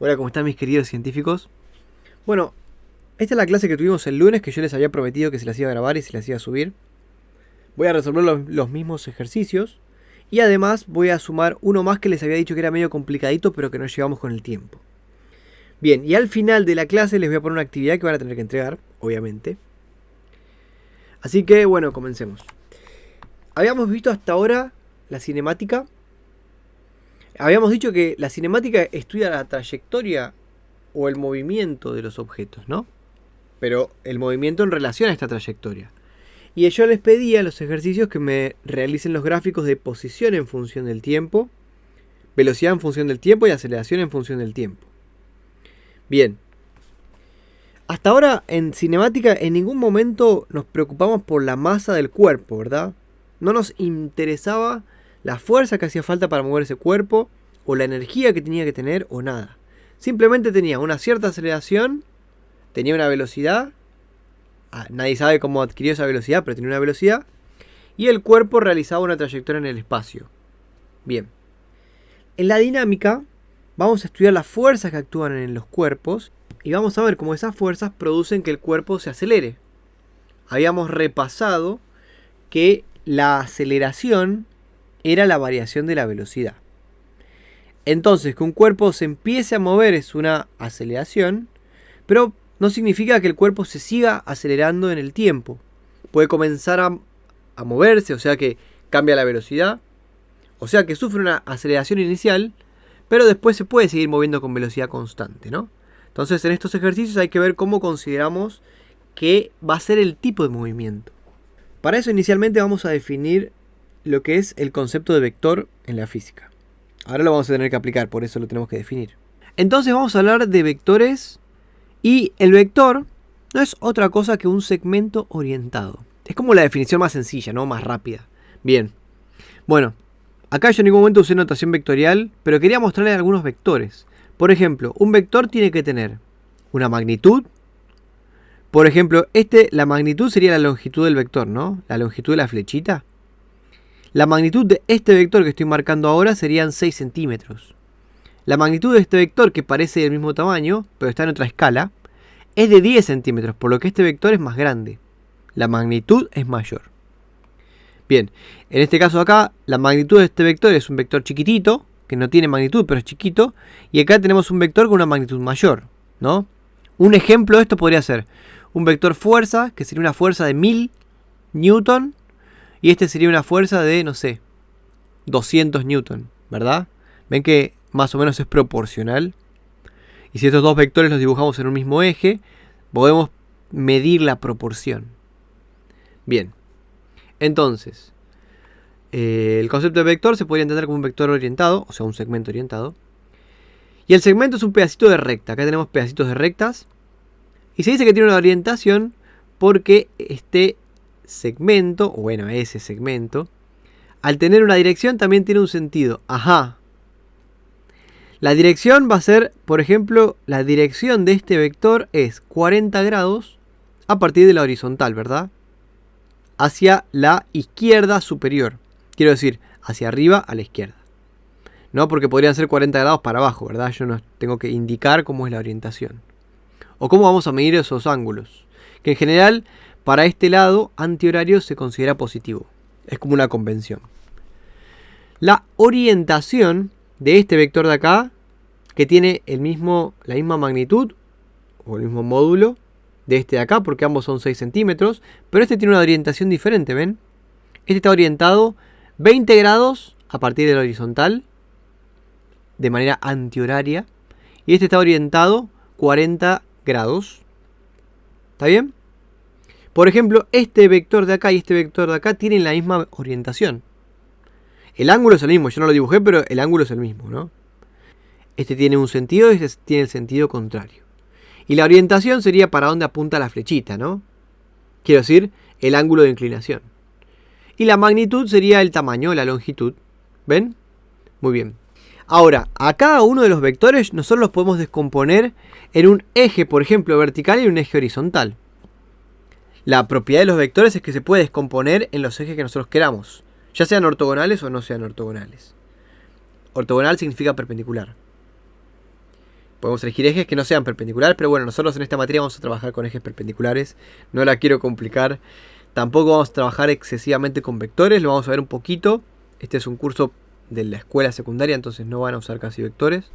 Hola, ¿cómo están mis queridos científicos? Bueno, esta es la clase que tuvimos el lunes, que yo les había prometido que se las iba a grabar y se las iba a subir. Voy a resolver los mismos ejercicios y además voy a sumar uno más que les había dicho que era medio complicadito, pero que no llevamos con el tiempo. Bien, y al final de la clase les voy a poner una actividad que van a tener que entregar, obviamente. Así que, bueno, comencemos. Habíamos visto hasta ahora la cinemática. Habíamos dicho que la cinemática estudia la trayectoria o el movimiento de los objetos, ¿no? Pero el movimiento en relación a esta trayectoria. Y yo les pedía en los ejercicios que me realicen los gráficos de posición en función del tiempo, velocidad en función del tiempo y aceleración en función del tiempo. Bien. Hasta ahora en cinemática en ningún momento nos preocupamos por la masa del cuerpo, ¿verdad? No nos interesaba la fuerza que hacía falta para mover ese cuerpo, o la energía que tenía que tener, o nada. Simplemente tenía una cierta aceleración, tenía una velocidad, nadie sabe cómo adquirió esa velocidad, pero tenía una velocidad, y el cuerpo realizaba una trayectoria en el espacio. Bien. En la dinámica vamos a estudiar las fuerzas que actúan en los cuerpos, y vamos a ver cómo esas fuerzas producen que el cuerpo se acelere. Habíamos repasado que la aceleración era la variación de la velocidad. Entonces, que un cuerpo se empiece a mover es una aceleración, pero no significa que el cuerpo se siga acelerando en el tiempo. Puede comenzar a moverse, o sea que cambia la velocidad, o sea que sufre una aceleración inicial, pero después se puede seguir moviendo con velocidad constante, ¿no? Entonces, en estos ejercicios hay que ver cómo consideramos que va a ser el tipo de movimiento. Para eso, inicialmente vamos a definir lo que es el concepto de vector en la física. Ahora lo vamos a tener que aplicar, por eso lo tenemos que definir. Entonces vamos a hablar de vectores, y el vector no es otra cosa que un segmento orientado. Es como la definición más sencilla, ¿no? Más rápida. Bien. Bueno, acá yo en ningún momento usé notación vectorial, pero quería mostrarles algunos vectores. Por ejemplo, un vector tiene que tener una magnitud. Por ejemplo, la magnitud sería la longitud del vector, ¿no? La longitud de la flechita. La magnitud de este vector que estoy marcando ahora serían 6 centímetros. La magnitud de este vector, que parece del mismo tamaño, pero está en otra escala, es de 10 centímetros, por lo que este vector es más grande. La magnitud es mayor. Bien, en este caso acá, la magnitud de este vector es un vector chiquitito, que no tiene magnitud, pero es chiquito, y acá tenemos un vector con una magnitud mayor, ¿no? Un ejemplo de esto podría ser un vector fuerza, que sería una fuerza de 1000 newton, y este sería una fuerza de, no sé, 200 newton, ¿verdad? Ven que más o menos es proporcional. Y si estos dos vectores los dibujamos en un mismo eje, podemos medir la proporción. Bien. Entonces, el concepto de vector se podría entender como un vector orientado, o sea, un segmento orientado. Y el segmento es un pedacito de recta. Acá tenemos pedacitos de rectas. Y se dice que tiene una orientación porque este segmento, o bueno, ese segmento, al tener una dirección también tiene un sentido. Ajá. La dirección va a ser, por ejemplo, la dirección de este vector es 40 grados a partir de la horizontal, ¿verdad? Hacia la izquierda superior. Quiero decir, hacia arriba a la izquierda. No, porque podrían ser 40 grados para abajo, ¿verdad? Yo no tengo que indicar cómo es la orientación. O cómo vamos a medir esos ángulos. Que en general, para este lado antihorario se considera positivo. Es como una convención. La orientación de este vector de acá, que tiene la misma magnitud o el mismo módulo de este de acá, porque ambos son 6 centímetros, pero este tiene una orientación diferente, ¿ven? Este está orientado 20 grados a partir de la horizontal, de manera antihoraria, y este está orientado 40 grados. ¿Está bien? Por ejemplo, este vector de acá y este vector de acá tienen la misma orientación. El ángulo es el mismo, yo no lo dibujé, pero el ángulo es el mismo, ¿no? Este tiene un sentido y este tiene el sentido contrario. Y la orientación sería para dónde apunta la flechita, ¿no? Quiero decir, el ángulo de inclinación. Y la magnitud sería el tamaño, la longitud. ¿Ven? Muy bien. Ahora, a cada uno de los vectores nosotros los podemos descomponer en un eje, por ejemplo, vertical y un eje horizontal. La propiedad de los vectores es que se puede descomponer en los ejes que nosotros queramos, ya sean ortogonales o no sean ortogonales. Ortogonal significa perpendicular. podemos elegir ejes que no sean perpendiculares, pero bueno, nosotros en esta materia vamos a trabajar con ejes perpendiculares. No la quiero complicar. Tampoco vamos a trabajar excesivamente con vectores, lo vamos a ver un poquito. Este es un curso de la escuela secundaria, entonces no van a usar casi vectores.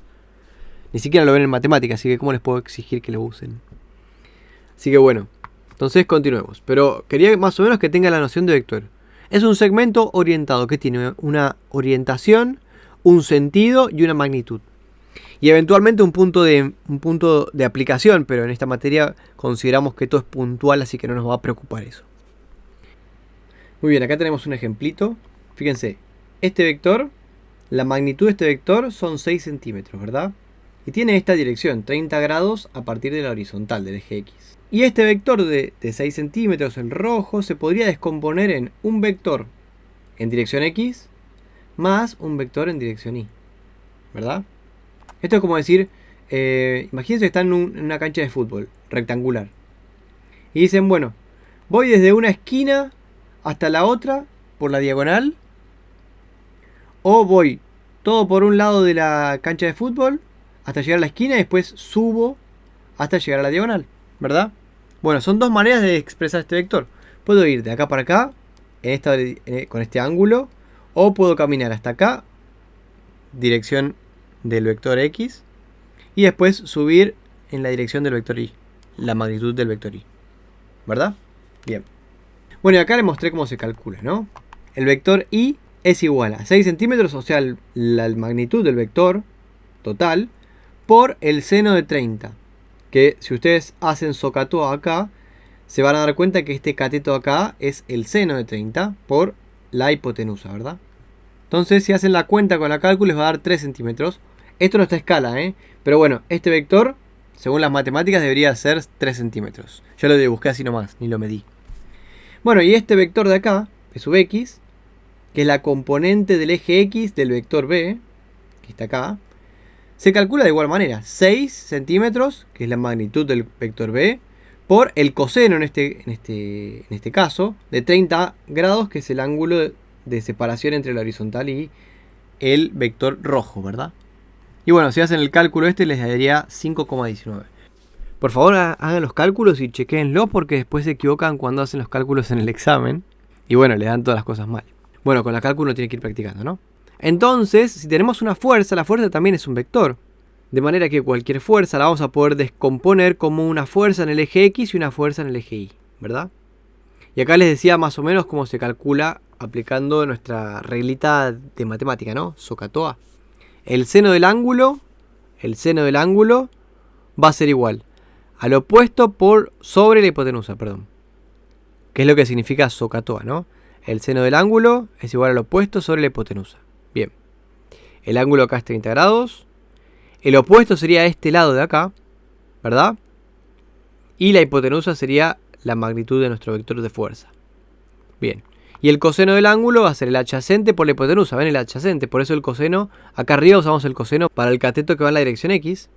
Ni siquiera lo ven en matemáticas, así que ¿cómo les puedo exigir que lo usen? Así que bueno, entonces continuemos. Pero quería más o menos que tengan la noción de vector. Es un segmento orientado que tiene una orientación, un sentido y una magnitud. Y eventualmente un punto de aplicación, pero en esta materia consideramos que todo es puntual, así que no nos va a preocupar eso. Muy bien, acá tenemos un ejemplito. Fíjense, este vector, la magnitud de este vector son 6 centímetros, ¿verdad? Y tiene esta dirección, 30 grados a partir de la horizontal del eje X. Y este vector de 6 centímetros, el rojo, se podría descomponer en un vector en dirección X más un vector en dirección Y, ¿verdad? Esto es como decir, imagínense que están en una cancha de fútbol rectangular. Y dicen, bueno, voy desde una esquina hasta la otra por la diagonal. O voy todo por un lado de la cancha de fútbol hasta llegar a la esquina y después subo hasta llegar a la diagonal, ¿verdad? Bueno, son dos maneras de expresar este vector. Puedo ir de acá para acá con este ángulo, o puedo caminar hasta acá, dirección del vector X, y después subir en la dirección del vector Y, la magnitud del vector Y, ¿verdad? Bien. Bueno, y acá les mostré cómo se calcula, ¿no? El vector Y es igual a 6 centímetros, o sea, la magnitud del vector total, por el seno de 30. Que si ustedes hacen SOHCAHTOA acá, se van a dar cuenta que este cateto acá es el seno de 30 por la hipotenusa, ¿verdad? Entonces, si hacen la cuenta con la cálculo, les va a dar 3 centímetros. Esto no está a escala, ¿eh? Pero bueno, este vector, según las matemáticas, debería ser 3 centímetros. Yo lo busqué así nomás, ni lo medí. Bueno, y este vector de acá, P sub X, que es la componente del eje X del vector B, que está acá, se calcula de igual manera. 6 centímetros, que es la magnitud del vector B, por el coseno en este caso, de 30 grados, que es el ángulo de separación entre la horizontal y el vector rojo, ¿verdad? Y bueno, si hacen el cálculo les daría 5,19. Por favor, hagan los cálculos y chequéenlos, porque después se equivocan cuando hacen los cálculos en el examen. Y bueno, le dan todas las cosas mal. Bueno, con la cálculo tiene que ir practicando, ¿no? Entonces, si tenemos una fuerza, la fuerza también es un vector. De manera que cualquier fuerza la vamos a poder descomponer como una fuerza en el eje X y una fuerza en el eje Y, ¿verdad? Y acá les decía más o menos cómo se calcula aplicando nuestra reglita de matemática, ¿no? SOHCAHTOA. El seno del ángulo va a ser igual al opuesto por sobre la hipotenusa, perdón. Que es lo que significa SOHCAHTOA, ¿no? El seno del ángulo es igual al opuesto sobre la hipotenusa. Bien. El ángulo acá es 30 grados. El opuesto sería este lado de acá, ¿verdad? Y la hipotenusa sería la magnitud de nuestro vector de fuerza. Bien. Y el coseno del ángulo va a ser el adyacente por la hipotenusa. ¿Ven? El adyacente. Por eso el coseno. Acá arriba usamos el coseno para el cateto que va en la dirección X.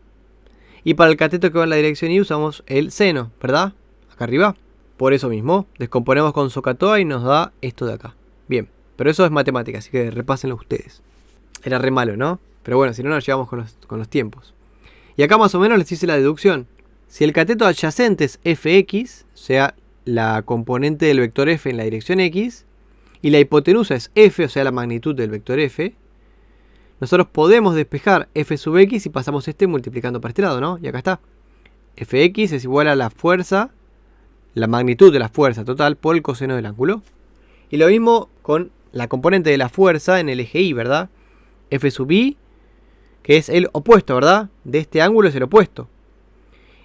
Y para el cateto que va en la dirección Y usamos el seno, ¿verdad? Acá arriba. Por eso mismo, descomponemos con SOHCAHTOA y nos da esto de acá. Bien. Pero eso es matemática, así que repásenlo ustedes. Era re malo, ¿no? Pero bueno, si no nos llevamos con los tiempos. Y acá más o menos les hice la deducción. Si el cateto adyacente es fx, o sea, la componente del vector f en la dirección x, y la hipotenusa es f, o sea, la magnitud del vector f, nosotros podemos despejar f sub x y pasamos multiplicando para este lado, ¿no? Y acá está. Fx es igual a la fuerza, la magnitud de la fuerza total por el coseno del ángulo. Y lo mismo con la componente de la fuerza en el eje y, ¿verdad? F sub i, que es el opuesto, ¿verdad? De este ángulo es el opuesto.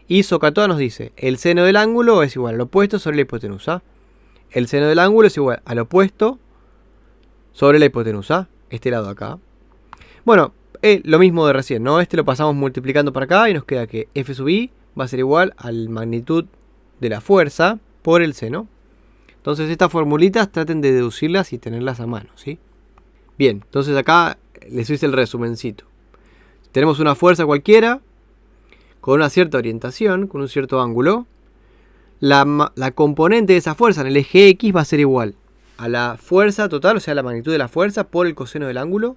Y SOHCAHTOA nos dice, el seno del ángulo es igual al opuesto sobre la hipotenusa. El seno del ángulo es igual al opuesto sobre la hipotenusa, este lado de acá. Bueno, lo mismo de recién, ¿no? Lo pasamos multiplicando para acá y nos queda que F sub i va a ser igual a la magnitud de la fuerza por el seno. Entonces estas formulitas traten de deducirlas y tenerlas a mano, ¿sí? Bien, entonces acá les hice el resumencito. Tenemos una fuerza cualquiera, con una cierta orientación, con un cierto ángulo. La componente de esa fuerza en el eje X va a ser igual a la fuerza total, o sea, la magnitud de la fuerza por el coseno del ángulo.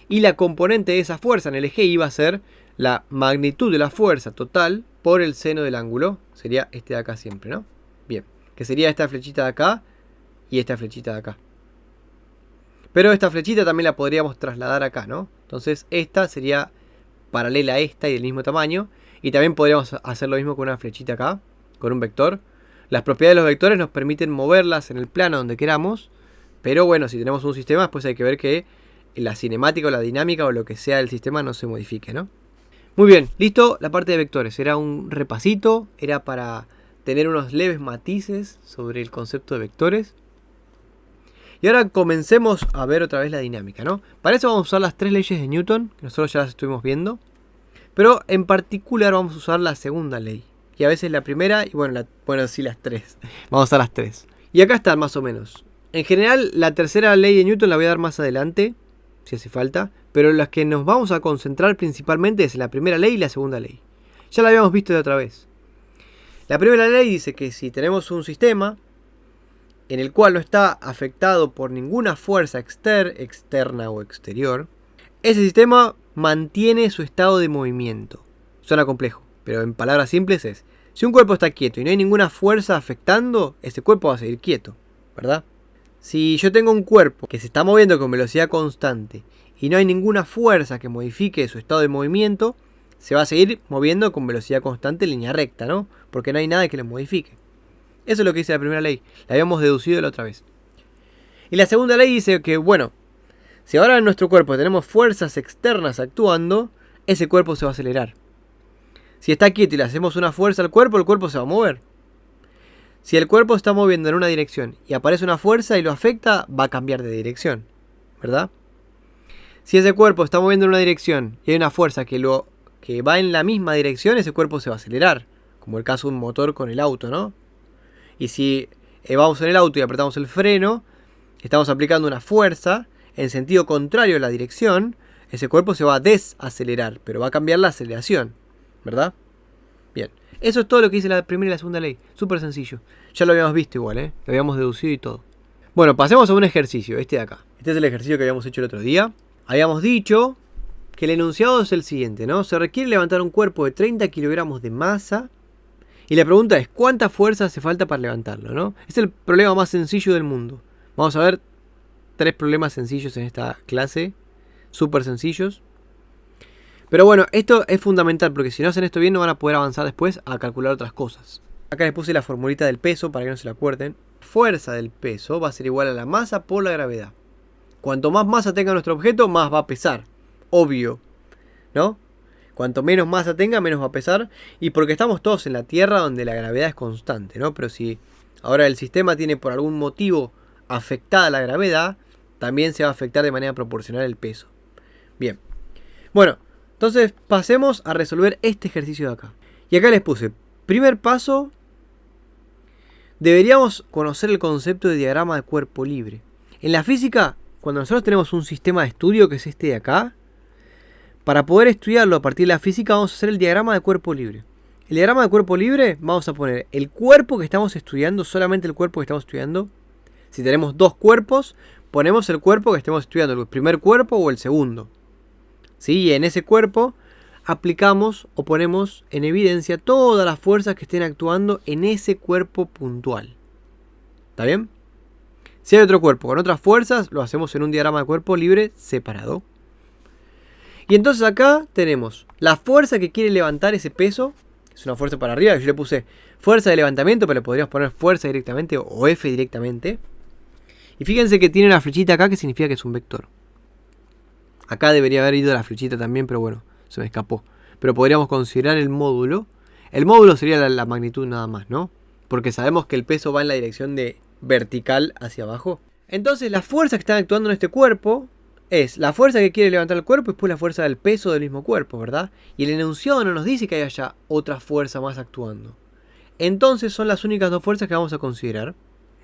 Y la componente de esa fuerza en el eje Y va a ser la magnitud de la fuerza total por el seno del ángulo. Sería este de acá siempre, ¿no? Bien, que sería esta flechita de acá y esta flechita de acá. Pero esta flechita también la podríamos trasladar acá, ¿no? Entonces esta sería paralela a esta y del mismo tamaño. Y también podríamos hacer lo mismo con una flechita acá, con un vector. Las propiedades de los vectores nos permiten moverlas en el plano donde queramos. Pero bueno, si tenemos un sistema, después hay que ver que la cinemática o la dinámica o lo que sea del sistema no se modifique, ¿no? Muy bien, listo la parte de vectores. Era un repasito, era para tener unos leves matices sobre el concepto de vectores. Y ahora comencemos a ver otra vez la dinámica, ¿no? Para eso vamos a usar las 3 leyes de Newton, que nosotros ya las estuvimos viendo. Pero en particular vamos a usar la segunda ley. Y a veces la primera, y bueno, sí, las 3. Vamos a usar las 3. Y acá están más o menos. En general, la tercera ley de Newton la voy a dar más adelante, si hace falta. Pero las que nos vamos a concentrar principalmente es la primera ley y la segunda ley. Ya la habíamos visto de otra vez. La primera ley dice que si tenemos un sistema en el cual no está afectado por ninguna fuerza externa o exterior, ese sistema mantiene su estado de movimiento. Suena complejo, pero en palabras simples es: si un cuerpo está quieto y no hay ninguna fuerza afectando, ese cuerpo va a seguir quieto, ¿verdad? Si yo tengo un cuerpo que se está moviendo con velocidad constante y no hay ninguna fuerza que modifique su estado de movimiento, se va a seguir moviendo con velocidad constante en línea recta, ¿no? Porque no hay nada que lo modifique. Eso es lo que dice la primera ley. La habíamos deducido la otra vez. Y la segunda ley dice que, bueno, si ahora en nuestro cuerpo tenemos fuerzas externas actuando, ese cuerpo se va a acelerar. Si está quieto y le hacemos una fuerza al cuerpo, el cuerpo se va a mover. Si el cuerpo está moviendo en una dirección y aparece una fuerza y lo afecta, va a cambiar de dirección, ¿verdad? Si ese cuerpo está moviendo en una dirección y hay una fuerza que va en la misma dirección, ese cuerpo se va a acelerar. Como el caso de un motor con el auto, ¿no? Y si vamos en el auto y apretamos el freno, estamos aplicando una fuerza en sentido contrario a la dirección, ese cuerpo se va a desacelerar, pero va a cambiar la aceleración, ¿verdad? Bien, eso es todo lo que dice la primera y la segunda ley. Súper sencillo. Ya lo habíamos visto igual, Lo habíamos deducido y todo. Bueno, pasemos a un ejercicio, este de acá. Este es el ejercicio que habíamos hecho el otro día. Habíamos dicho que el enunciado es el siguiente, ¿no? Se requiere levantar un cuerpo de 30 kilogramos de masa. Y la pregunta es, ¿cuánta fuerza hace falta para levantarlo, no? Es el problema más sencillo del mundo. Vamos a ver 3 problemas sencillos en esta clase. Súper sencillos. Pero bueno, esto es fundamental porque si no hacen esto bien no van a poder avanzar después a calcular otras cosas. Acá les puse la formulita del peso para que no se la acuerden. Fuerza del peso va a ser igual a la masa por la gravedad. Cuanto más masa tenga nuestro objeto, más va a pesar. Obvio, ¿no? Cuanto menos masa tenga, menos va a pesar. Y porque estamos todos en la Tierra donde la gravedad es constante, ¿no? Pero si ahora el sistema tiene por algún motivo afectada la gravedad, también se va a afectar de manera proporcional el peso. Bien. Bueno, entonces pasemos a resolver este ejercicio de acá. Y acá les puse, primer paso, deberíamos conocer el concepto de diagrama de cuerpo libre. En la física, cuando nosotros tenemos un sistema de estudio que es este de acá, para poder estudiarlo a partir de la física vamos a hacer el diagrama de cuerpo libre. El diagrama de cuerpo libre vamos a poner el cuerpo que estamos estudiando, solamente el cuerpo que estamos estudiando. Si tenemos 2 cuerpos, ponemos el cuerpo que estemos estudiando, el primer cuerpo o el segundo. ¿Sí? Y en ese cuerpo aplicamos o ponemos en evidencia todas las fuerzas que estén actuando en ese cuerpo puntual. ¿Está bien? Si hay otro cuerpo con otras fuerzas, lo hacemos en un diagrama de cuerpo libre separado. Y entonces acá tenemos la fuerza que quiere levantar ese peso. Es una fuerza para arriba. Yo le puse fuerza de levantamiento, pero le podríamos poner fuerza directamente o F directamente. Y fíjense que tiene una flechita acá que significa que es un vector. Acá debería haber ido la flechita también, pero bueno, se me escapó. Pero podríamos considerar el módulo. El módulo sería la magnitud nada más, ¿no? Porque sabemos que el peso va en la dirección de vertical hacia abajo. Entonces las fuerzas que están actuando en este cuerpo es la fuerza que quiere levantar el cuerpo y después la fuerza del peso del mismo cuerpo, ¿verdad? Y el enunciado no nos dice que haya otra fuerza más actuando. Entonces son las únicas 2 fuerzas que vamos a considerar.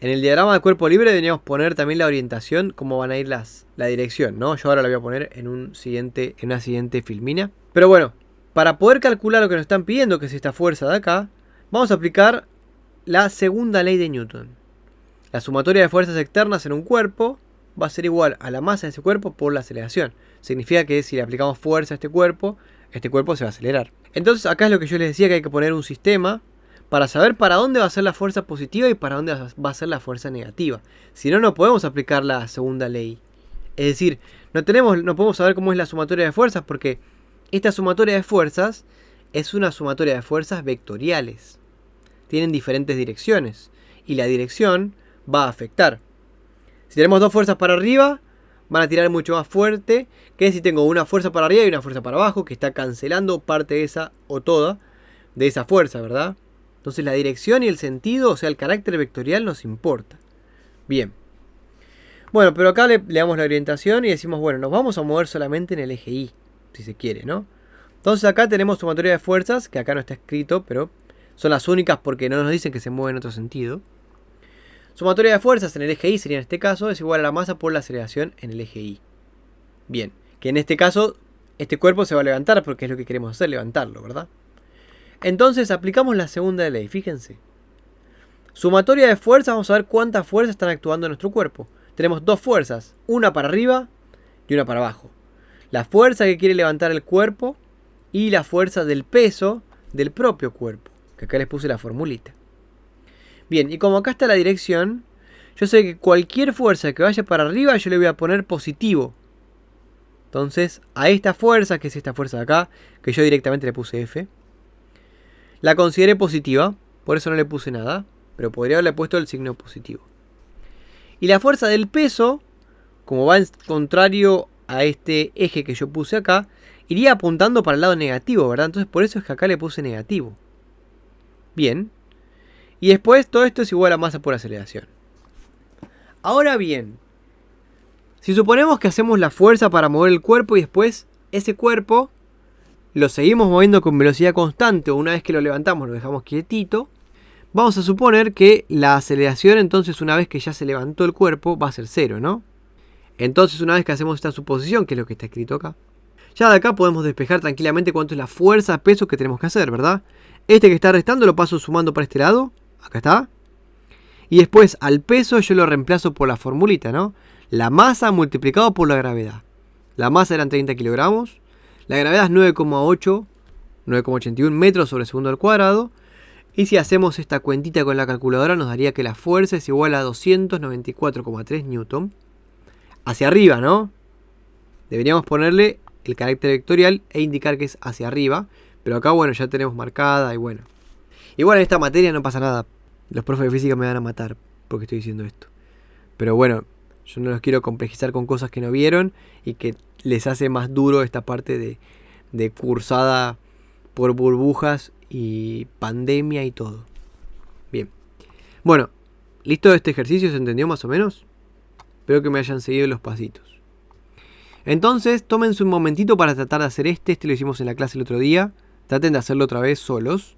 En el diagrama de cuerpo libre deberíamos poner también la orientación, cómo van a ir la dirección, ¿no? Yo ahora la voy a poner en una siguiente filmina. Pero bueno, para poder calcular lo que nos están pidiendo, que es esta fuerza de acá, vamos a aplicar la segunda ley de Newton. La sumatoria de fuerzas externas en un cuerpo va a ser igual a la masa de ese cuerpo por la aceleración. Significa que si le aplicamos fuerza a este cuerpo, este cuerpo se va a acelerar. Entonces acá es lo que yo les decía, que hay que poner un sistema para saber para dónde va a ser la fuerza positiva y para dónde va a ser la fuerza negativa. Si no, no podemos aplicar la segunda ley. Es decir, no podemos saber cómo es la sumatoria de fuerzas, porque esta sumatoria de fuerzas es una sumatoria de fuerzas vectoriales. Tienen diferentes direcciones y la dirección va a afectar. Si tenemos dos fuerzas para arriba, van a tirar mucho más fuerte que si tengo una fuerza para arriba y una fuerza para abajo, que está cancelando parte de esa o toda de esa fuerza, ¿verdad? Entonces la dirección y el sentido, o sea, el carácter vectorial nos importa. Bien. Bueno, pero acá le damos la orientación y decimos, bueno, nos vamos a mover solamente en el eje Y, si se quiere, ¿no? Entonces acá tenemos sumatoria de fuerzas, que acá no está escrito, pero son las únicas porque no nos dicen que se mueven en otro sentido. Sumatoria de fuerzas en el eje Y sería en este caso, es igual a la masa por la aceleración en el eje Y. Bien, que en este caso, este cuerpo se va a levantar porque es lo que queremos hacer, levantarlo, ¿verdad? Entonces aplicamos la segunda ley, fíjense. Sumatoria de fuerzas, vamos a ver cuántas fuerzas están actuando en nuestro cuerpo. Tenemos dos fuerzas, una para arriba y una para abajo. La fuerza que quiere levantar el cuerpo y la fuerza del peso del propio cuerpo, que acá les puse la formulita. Bien, y como acá está la dirección, yo sé que cualquier fuerza que vaya para arriba yo le voy a poner positivo. Entonces, a esta fuerza, que es esta fuerza de acá, que yo directamente le puse F, la consideré positiva, por eso no le puse nada, pero podría haberle puesto el signo positivo. Y la fuerza del peso, como va en contrario a este eje que yo puse acá, iría apuntando para el lado negativo, ¿verdad? Entonces por eso es que acá le puse negativo. Bien. Y después todo esto es igual a masa por aceleración. Ahora bien, si suponemos que hacemos la fuerza para mover el cuerpo y después ese cuerpo lo seguimos moviendo con velocidad constante, o una vez que lo levantamos lo dejamos quietito, vamos a suponer que la aceleración entonces una vez que ya se levantó el cuerpo va a ser 0, ¿no? Entonces una vez que hacemos esta suposición, que es lo que está escrito acá, ya de acá podemos despejar tranquilamente cuánto es la fuerza peso que tenemos que hacer, ¿verdad? Este que está restando lo paso sumando para este lado, acá está. Y después al peso yo lo reemplazo por la formulita, ¿no? La masa multiplicado por la gravedad. La masa eran 30 kilogramos. La gravedad es 9,81 metros sobre segundo al cuadrado. Y si hacemos esta cuentita con la calculadora nos daría que la fuerza es igual a 294,3 newton. Hacia arriba, ¿no? Deberíamos ponerle el carácter vectorial e indicar que es hacia arriba. Pero acá, bueno, ya tenemos marcada y bueno. Igual en esta materia no pasa nada. Los profes de física me van a matar porque estoy diciendo esto. Pero bueno, yo no los quiero complejizar con cosas que no vieron y que les hace más duro esta parte de cursada por burbujas y pandemia y todo. Bien. Bueno, ¿listo este ejercicio? ¿Se entendió más o menos? Espero que me hayan seguido los pasitos. Entonces, tómense un momentito para tratar de hacer este lo hicimos en la clase el otro día. Traten de hacerlo otra vez solos.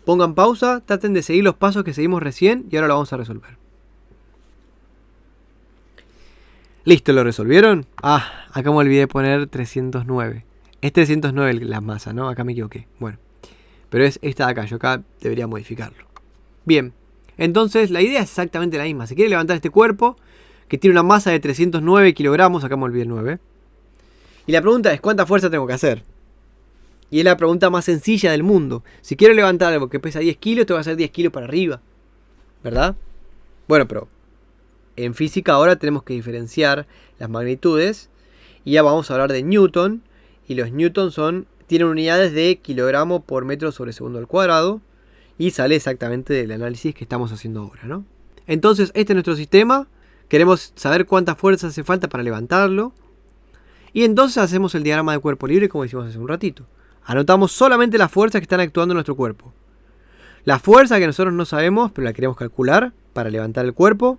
Pongan pausa, traten de seguir los pasos que seguimos recién y ahora lo vamos a resolver. ¿Listo? ¿Lo resolvieron? Ah, acá me olvidé de poner 309. Es 309 la masa, ¿no? Acá me equivoqué. Bueno, pero es esta de acá. Yo acá debería modificarlo. Bien, entonces la idea es exactamente la misma. Se quiere levantar este cuerpo que tiene una masa de 309 kilogramos. Acá me olvidé el 9. Y la pregunta es, ¿cuánta fuerza tengo que hacer? Y es la pregunta más sencilla del mundo. Si quiero levantar algo que pesa 10 kilos, tengo que hacer 10 kilos para arriba. ¿Verdad? Bueno, pero en física ahora tenemos que diferenciar las magnitudes. Y ya vamos a hablar de Newton. Y los Newton tienen unidades de kilogramo por metro sobre segundo al cuadrado. Y sale exactamente del análisis que estamos haciendo ahora, ¿no? Entonces, este es nuestro sistema. Queremos saber cuánta fuerza hace falta para levantarlo. Y entonces hacemos el diagrama de cuerpo libre como hicimos hace un ratito. Anotamos solamente las fuerzas que están actuando en nuestro cuerpo. La fuerza que nosotros no sabemos, pero la queremos calcular para levantar el cuerpo.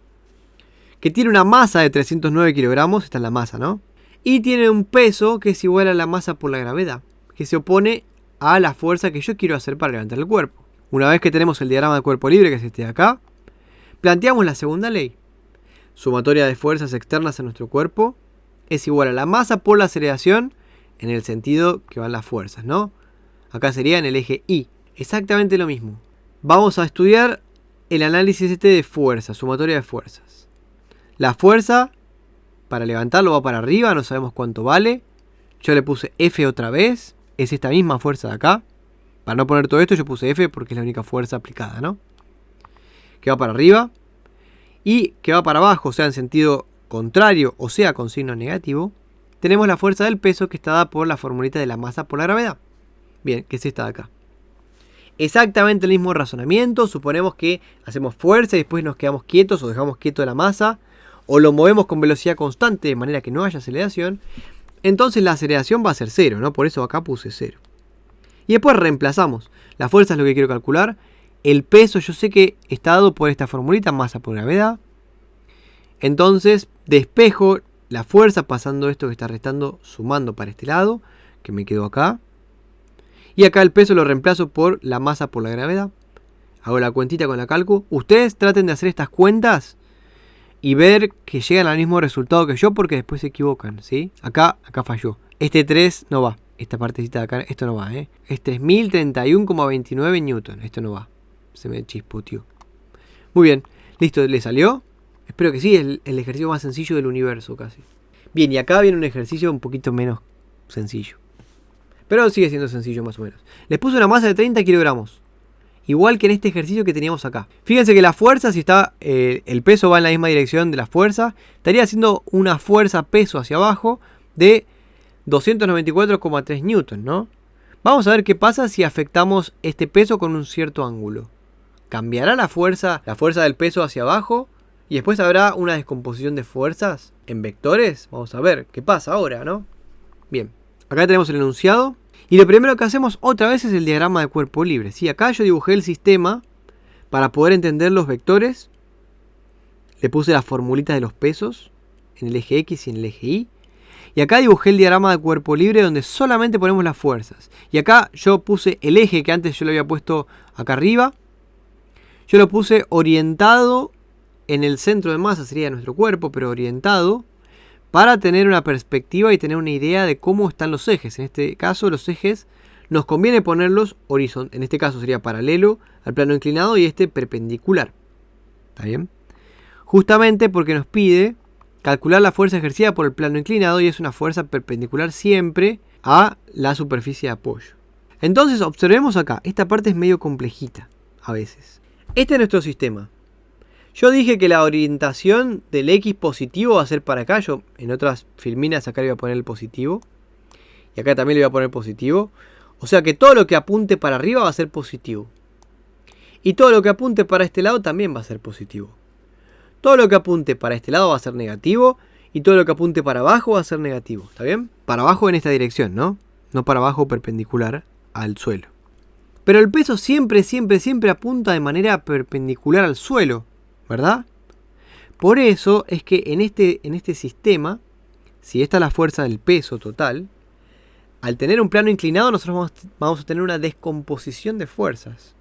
Que tiene una masa de 309 kilogramos, esta es la masa, ¿no? Y tiene un peso que es igual a la masa por la gravedad, que se opone a la fuerza que yo quiero hacer para levantar el cuerpo. Una vez que tenemos el diagrama de cuerpo libre, que es este de acá, planteamos la segunda ley. Sumatoria de fuerzas externas en nuestro cuerpo es igual a la masa por la aceleración en el sentido que van las fuerzas, ¿no? Acá sería en el eje Y. Exactamente lo mismo. Vamos a estudiar el análisis de fuerza, sumatoria de fuerzas. La fuerza, para levantarlo va para arriba, no sabemos cuánto vale. Yo le puse F otra vez. es esta misma fuerza de acá. Para no poner todo esto yo puse F porque es la única fuerza aplicada, ¿no? Que va para arriba y que va para abajo, o sea, en sentido contrario, o sea, con signo negativo. Tenemos la fuerza del peso que está dada por la formulita de la masa por la gravedad. Bien, que es esta de acá. Exactamente el mismo razonamiento. Suponemos que hacemos fuerza y después nos quedamos quietos o dejamos quieto la masa. O lo movemos con velocidad constante de manera que no haya aceleración. Entonces la aceleración va a ser 0, ¿no? Por eso acá puse 0. Y después reemplazamos. La fuerza es lo que quiero calcular. El peso yo sé que está dado por esta formulita, masa por gravedad. Entonces despejo la fuerza pasando esto que está restando, sumando para este lado, que me quedó acá. Y acá el peso lo reemplazo por la masa por la gravedad. Hago la cuentita con la calcu. Ustedes traten de hacer estas cuentas y ver que llegan al mismo resultado que yo, porque después se equivocan, ¿sí? Acá falló. Este 3 no va. Esta partecita de acá, esto no va, ¿eh? Es 3031,29 newton. Esto no va. Se me chispoteó. Muy bien. ¿Listo? ¿Le salió? Espero que sí. Es el ejercicio más sencillo del universo casi. Bien, y acá viene un ejercicio un poquito menos sencillo. Pero sigue siendo sencillo más o menos. Les puse una masa de 30 kilogramos. Igual que en este ejercicio que teníamos acá. Fíjense que la fuerza, si está el peso va en la misma dirección de la fuerza, estaría haciendo una fuerza peso hacia abajo de 294,3 newton, ¿no? Vamos a ver qué pasa si afectamos este peso con un cierto ángulo. ¿Cambiará la fuerza del peso hacia abajo? Y después habrá una descomposición de fuerzas en vectores. Vamos a ver qué pasa ahora, ¿no? Bien, acá tenemos el enunciado. Y lo primero que hacemos otra vez es el diagrama de cuerpo libre. ¿Sí? Acá yo dibujé el sistema para poder entender los vectores. Le puse las formulitas de los pesos en el eje X y en el eje Y. Y acá dibujé el diagrama de cuerpo libre donde solamente ponemos las fuerzas. Y acá yo puse el eje que antes yo lo había puesto acá arriba. Yo lo puse orientado en el centro de masa, sería nuestro cuerpo, pero orientado, para tener una perspectiva y tener una idea de cómo están los ejes. En este caso los ejes nos conviene ponerlos horizontal. En este caso sería paralelo al plano inclinado y este perpendicular. ¿Está bien? Justamente porque nos pide calcular la fuerza ejercida por el plano inclinado y es una fuerza perpendicular siempre a la superficie de apoyo. Entonces observemos acá. Esta parte es medio complejita a veces. Este es nuestro sistema. Yo dije que la orientación del X positivo va a ser para acá. Yo en otras filminas acá le voy a poner el positivo. Y acá también le voy a poner positivo. O sea que todo lo que apunte para arriba va a ser positivo. Y todo lo que apunte para este lado también va a ser positivo. Todo lo que apunte para este lado va a ser negativo. Y todo lo que apunte para abajo va a ser negativo. ¿Está bien? Para abajo en esta dirección, ¿no? No para abajo perpendicular al suelo. Pero el peso siempre apunta de manera perpendicular al suelo. ¿Verdad? Por eso es que en este sistema, si esta es la fuerza del peso total, al tener un plano inclinado nosotros vamos a tener una descomposición de fuerzas.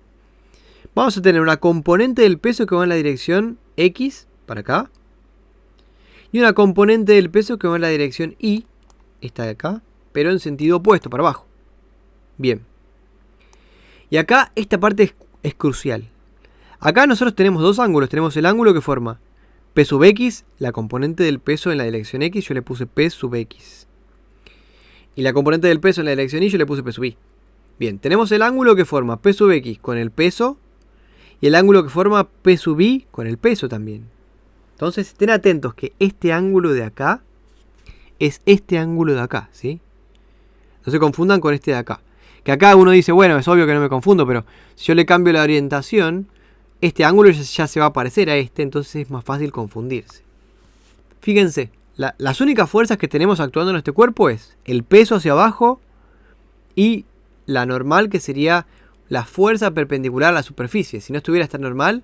Vamos a tener una componente del peso que va en la dirección X, para acá, y una componente del peso que va en la dirección Y, esta de acá, pero en sentido opuesto, para abajo. Bien. Y acá esta parte es crucial. Acá nosotros tenemos dos ángulos. Tenemos el ángulo que forma P sub X, la componente del peso en la dirección X, yo le puse P sub X. Y la componente del peso en la dirección Y, yo le puse P sub Y. Bien, tenemos el ángulo que forma P sub X con el peso y el ángulo que forma P sub Y con el peso también. Entonces estén atentos que este ángulo de acá es este ángulo de acá, ¿sí? No se confundan con este de acá. Que acá uno dice, bueno, es obvio que no me confundo, pero si yo le cambio la orientación, este ángulo ya se va a parecer a este, entonces es más fácil confundirse. Fíjense, las únicas fuerzas que tenemos actuando en este cuerpo es el peso hacia abajo y la normal, que sería la fuerza perpendicular a la superficie. Si no estuviera esta normal,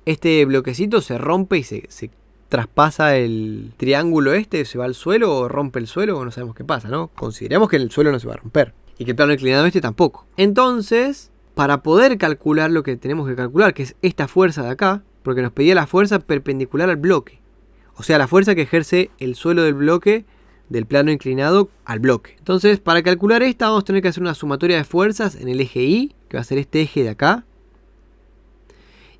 este bloquecito se rompe y se traspasa el triángulo se va al suelo o rompe el suelo o no sabemos qué pasa, ¿no? Consideremos que el suelo no se va a romper y que el plano inclinado tampoco. Entonces, para poder calcular lo que tenemos que calcular, que es esta fuerza de acá, porque nos pedía la fuerza perpendicular al bloque. O sea, la fuerza que ejerce el suelo del bloque, del plano inclinado al bloque. Entonces, para calcular esta vamos a tener que hacer una sumatoria de fuerzas en el eje Y, que va a ser este eje de acá.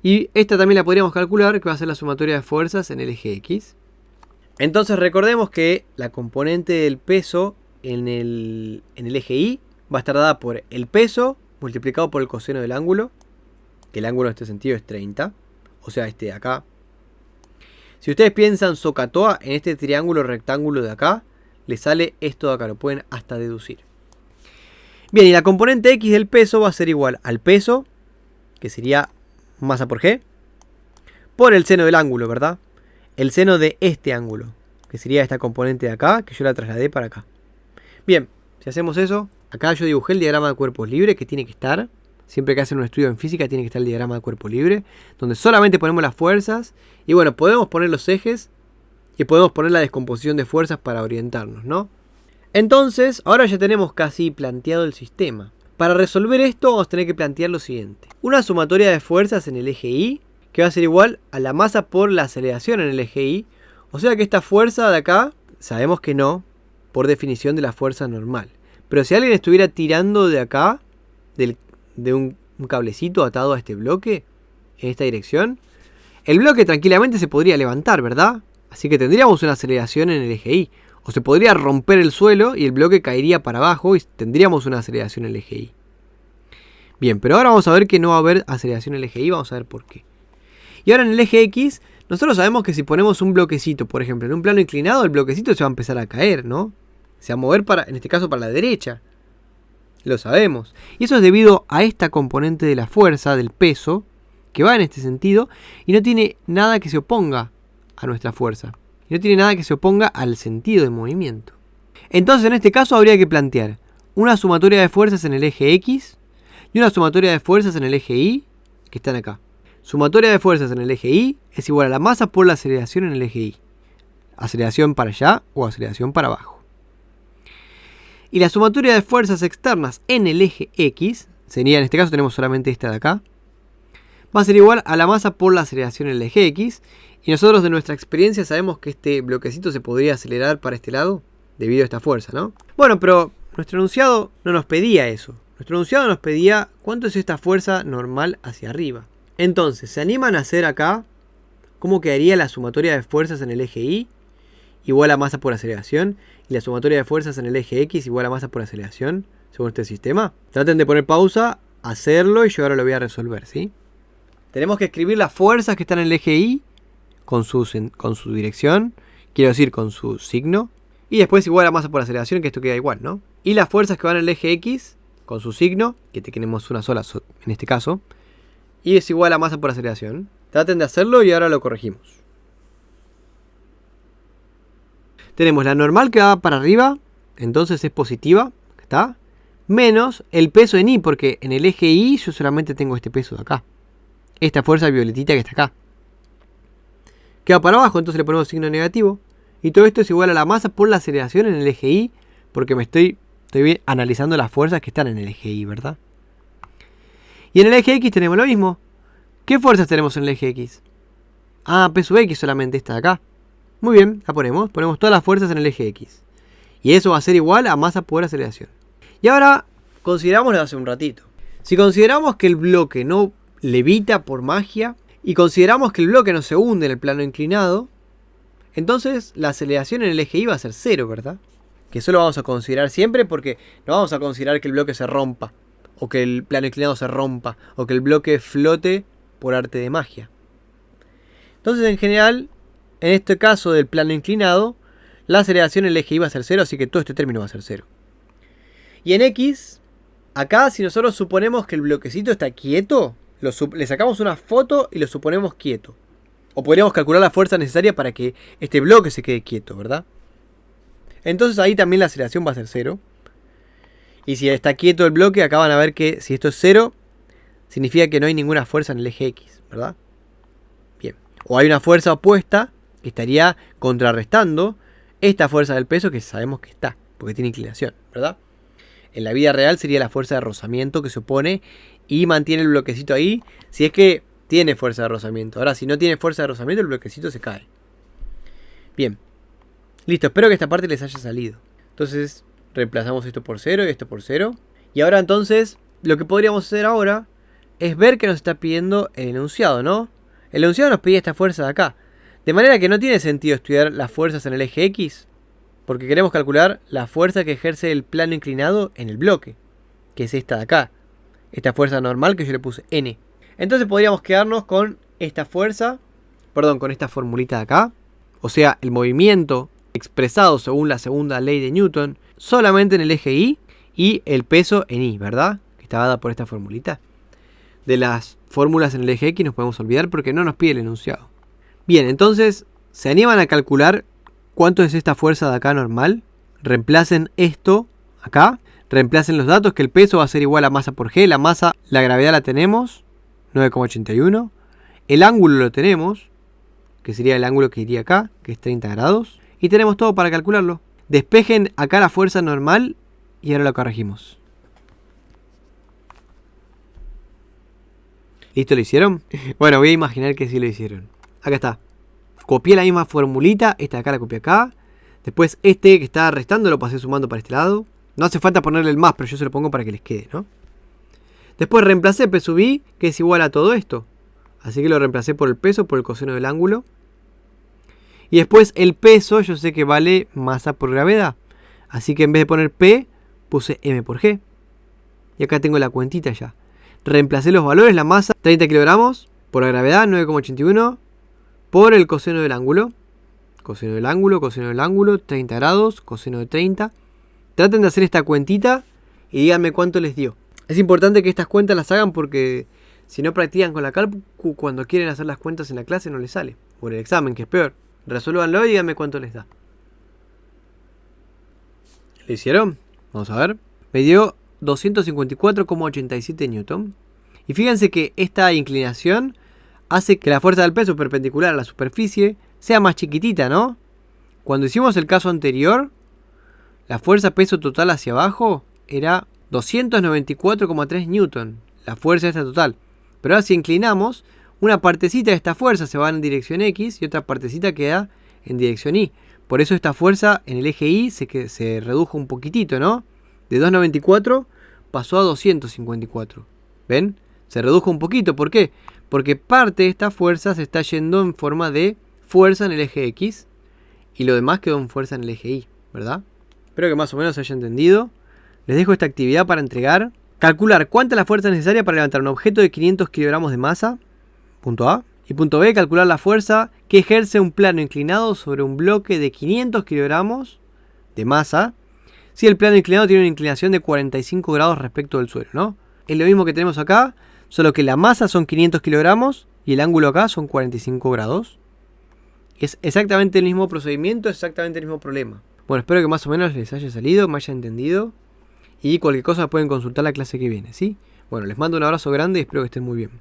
Y esta también la podríamos calcular, que va a ser la sumatoria de fuerzas en el eje X. Entonces recordemos que la componente del peso en el eje Y va a estar dada por el peso multiplicado por el coseno del ángulo, que el ángulo en este sentido es 30, o sea, este de acá. Si ustedes piensan SOHCAHTOA en este triángulo rectángulo de acá, le sale esto de acá, lo pueden hasta deducir. Bien, y la componente X del peso va a ser igual al peso, que sería masa por G, por el seno del ángulo, ¿verdad? El seno de este ángulo, que sería esta componente de acá, que yo la trasladé para acá. Bien, si hacemos eso, acá yo dibujé el diagrama de cuerpos libres que tiene que estar. Siempre que hacen un estudio en física tiene que estar el diagrama de cuerpo libre, donde solamente ponemos las fuerzas. Y bueno, podemos poner los ejes y podemos poner la descomposición de fuerzas para orientarnos, ¿no? Entonces, ahora ya tenemos casi planteado el sistema. Para resolver esto vamos a tener que plantear lo siguiente. Una sumatoria de fuerzas en el eje Y, que va a ser igual a la masa por la aceleración en el eje Y. O sea que esta fuerza de acá, sabemos que no, por definición de la fuerza normal. Pero si alguien estuviera tirando de acá, de un cablecito atado a este bloque, en esta dirección, el bloque tranquilamente se podría levantar, ¿verdad? Así que tendríamos una aceleración en el eje Y. O se podría romper el suelo y el bloque caería para abajo y tendríamos una aceleración en el eje Y. Bien, pero ahora vamos a ver que no va a haber aceleración en el eje Y, vamos a ver por qué. Y ahora en el eje X, nosotros sabemos que si ponemos un bloquecito, por ejemplo, en un plano inclinado, el bloquecito se va a empezar a caer, ¿no? Se va a mover, en este caso, para la derecha. Lo sabemos. Y eso es debido a esta componente de la fuerza, del peso, que va en este sentido, y no tiene nada que se oponga a nuestra fuerza. Y no tiene nada que se oponga al sentido de movimiento. Entonces, en este caso, habría que plantear una sumatoria de fuerzas en el eje X y una sumatoria de fuerzas en el eje Y, que están acá. Sumatoria de fuerzas en el eje Y es igual a la masa por la aceleración en el eje Y. Aceleración para allá o aceleración para abajo. Y la sumatoria de fuerzas externas en el eje X, sería, en este caso tenemos solamente esta de acá, va a ser igual a la masa por la aceleración en el eje X. Y nosotros de nuestra experiencia sabemos que este bloquecito se podría acelerar para este lado debido a esta fuerza, ¿no? Bueno, pero nuestro enunciado no nos pedía eso. Nuestro enunciado nos pedía cuánto es esta fuerza normal hacia arriba. Entonces, ¿se animan a hacer acá cómo quedaría la sumatoria de fuerzas en el eje Y igual a masa por aceleración? Y la sumatoria de fuerzas en el eje X igual a masa por aceleración, según este sistema. Traten de poner pausa, hacerlo y yo ahora lo voy a resolver, ¿sí? Tenemos que escribir las fuerzas que están en el eje Y con su dirección, quiero decir con su signo, y después igual a masa por aceleración, que esto queda igual, ¿no? Y las fuerzas que van en el eje X con su signo, que tenemos una sola en este caso, y es igual a masa por aceleración. Traten de hacerlo y ahora lo corregimos. Tenemos la normal que va para arriba, entonces es positiva, ¿está? Menos el peso en Y, porque en el eje Y yo solamente tengo este peso de acá. Esta fuerza violetita que está acá. Queda para abajo, entonces le ponemos signo negativo. Y todo esto es igual a la masa por la aceleración en el eje Y, porque estoy bien analizando las fuerzas que están en el eje Y, ¿verdad? Y en el eje X tenemos lo mismo. ¿Qué fuerzas tenemos en el eje X? Ah, P sub X solamente esta de acá. Muy bien, la ponemos. Ponemos todas las fuerzas en el eje X. Y eso va a ser igual a masa por aceleración. Y ahora consideramos lo de hace un ratito. Si consideramos que el bloque no levita por magia, y consideramos que el bloque no se hunde en el plano inclinado, entonces la aceleración en el eje Y va a ser 0, ¿verdad? Que eso lo vamos a considerar siempre porque no vamos a considerar que el bloque se rompa, o que el plano inclinado se rompa, o que el bloque flote por arte de magia. Entonces, en general, en este caso del plano inclinado, la aceleración en el eje Y va a ser 0, así que todo este término va a ser 0. Y en X, acá si nosotros suponemos que el bloquecito está quieto, le sacamos una foto y lo suponemos quieto. O podríamos calcular la fuerza necesaria para que este bloque se quede quieto, ¿verdad? Entonces ahí también la aceleración va a ser 0. Y si está quieto el bloque, acá van a ver que si esto es 0, significa que no hay ninguna fuerza en el eje X, ¿verdad? Bien. O hay una fuerza opuesta que estaría contrarrestando esta fuerza del peso que sabemos que está, porque tiene inclinación, ¿verdad? En la vida real sería la fuerza de rozamiento que se opone y mantiene el bloquecito ahí si es que tiene fuerza de rozamiento. Ahora, si no tiene fuerza de rozamiento, el bloquecito se cae. Bien. Listo, espero que esta parte les haya salido. Entonces, reemplazamos esto por 0 y esto por 0. Y ahora entonces, lo que podríamos hacer ahora es ver qué nos está pidiendo el enunciado, ¿no? El enunciado nos pedía esta fuerza de acá. De manera que no tiene sentido estudiar las fuerzas en el eje X, porque queremos calcular la fuerza que ejerce el plano inclinado en el bloque. que es esta de acá. Esta fuerza normal que yo le puse N. Entonces podríamos quedarnos con esta fuerza, perdón, con esta formulita de acá. O sea, el movimiento expresado según la segunda ley de Newton solamente en el eje Y y el peso en Y, ¿verdad? Que está dada por esta formulita. De las fórmulas en el eje X nos podemos olvidar porque no nos pide el enunciado. Bien, entonces, ¿se animan a calcular cuánto es esta fuerza de acá normal? Reemplacen esto acá. Reemplacen los datos, que el peso va a ser igual a masa por G. La masa, la gravedad la tenemos, 9,81. El ángulo lo tenemos, que sería el ángulo que iría acá, que es 30 grados. Y tenemos todo para calcularlo. Despejen acá la fuerza normal y ahora lo corregimos. ¿Listo? ¿Lo hicieron? Bueno, voy a imaginar que sí lo hicieron. Acá está. Copié la misma formulita. Esta de acá la copié acá. Después este que está restando lo pasé sumando para este lado. No hace falta ponerle el más, pero yo se lo pongo para que les quede, ¿no? Después reemplacé P sub I, que es igual a todo esto. Así que lo reemplacé por el peso, por el coseno del ángulo. Y después el peso, yo sé que vale masa por gravedad. Así que en vez de poner P, puse M por G. Y acá tengo la cuentita ya. Reemplacé los valores, la masa, 30 kilogramos, por la gravedad, 9,81, por el coseno del ángulo. Coseno del ángulo, 30 grados, coseno de 30. Traten de hacer esta cuentita y díganme cuánto les dio. Es importante que estas cuentas las hagan porque si no practican con la calcu, cuando quieren hacer las cuentas en la clase no les sale. O en el examen, que es peor. Resuélvanlo y díganme cuánto les da. ¿Lo hicieron? Vamos a ver. Me dio 254,87 newton. Y fíjense que esta inclinación hace que la fuerza del peso perpendicular a la superficie sea más chiquitita, ¿no? Cuando hicimos el caso anterior, la fuerza peso total hacia abajo era 294,3 newton. La fuerza esta total. Pero ahora si inclinamos, una partecita de esta fuerza se va en dirección X y otra partecita queda en dirección Y. Por eso esta fuerza en el eje Y se redujo un poquitito, ¿no? De 294 pasó a 254. ¿Ven? Se redujo un poquito. ¿Por qué? Porque parte de esta fuerza se está yendo en forma de fuerza en el eje X y lo demás quedó en fuerza en el eje Y, ¿verdad? Espero que más o menos se haya entendido. Les dejo esta actividad para entregar. Calcular cuánta es la fuerza necesaria para levantar un objeto de 500 kilogramos de masa. Punto A. Y punto B, calcular la fuerza que ejerce un plano inclinado sobre un bloque de 500 kilogramos de masa si el plano inclinado tiene una inclinación de 45 grados respecto del suelo, ¿no? Es lo mismo que tenemos acá, solo que la masa son 500 kilogramos y el ángulo acá son 45 grados. Es exactamente el mismo procedimiento, exactamente el mismo problema. Bueno, espero que más o menos les haya salido, me haya entendido. Y cualquier cosa pueden consultar la clase que viene, ¿sí? Bueno, les mando un abrazo grande y espero que estén muy bien.